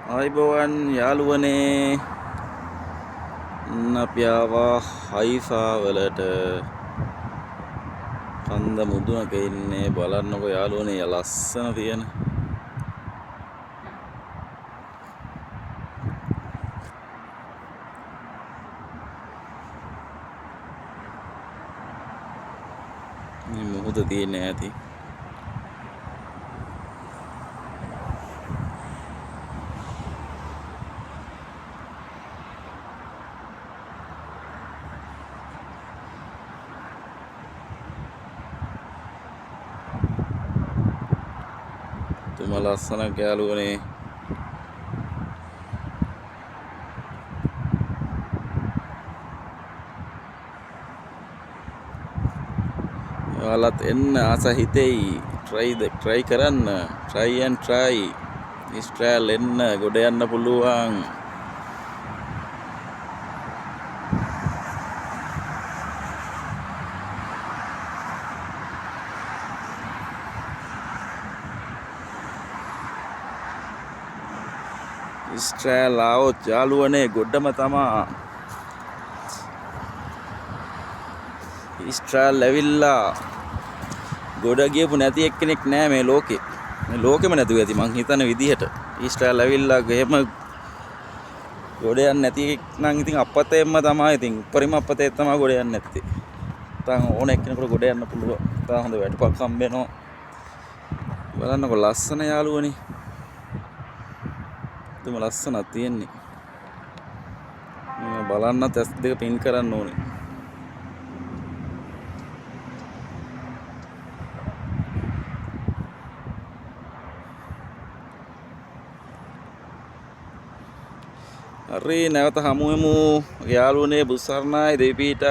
ආයිබෝවන් යාළුවනේ අපි ආවා හයිෆා වලට කන්ද මුදුනක ඉන්නේ බලන්නකෝ යාළුවනේ ලස්සන තියෙන මේ මුහුද තියෙන්නේ ඇති තුම ලස්සනක් යාළුවනේ ඔයාලත් එන්න ආස හිතෙයි try කරන්න try ඉස්ට්‍රෑල් එන්න ගොඩ යන්න පුළුවන් ඉස්ට්‍රෑල් આવොත් යාළුවනේ ගොඩම තමා ඉස්ට්‍රෑල් ඇවිල්ලා ගොඩ ගියපු නැති එක්කෙනෙක් නෑ මේ ලෝකේ. මේ ලෝකෙම නැතුව ඇති මං හිතන විදිහට. ඉස්ට්‍රෑල් ඇවිල්ලා එහෙම ගොඩ යන්නේ නැති නම් ඉතින් අපතේම තමයි ඉතින් උපරිම අපතේ තමයි ගොඩ යන්නේ නැත්තේ. නැත්නම් ඕන එක්කෙනෙකුට ගොඩ යන්න පුළුවන්. තා හොඳ වැටුපක් හම්බ වෙනවා. බලන්නකො ලස්සන යාළුවනේ. තුම ලස්සනක් තියෙන්නේ. මම බලන්නත් ඇස් දෙක පින් කරන්න ඕනේ. හරි නැවත හමු වෙමු යාළුවනේ බුසරණයි දෙවිපීට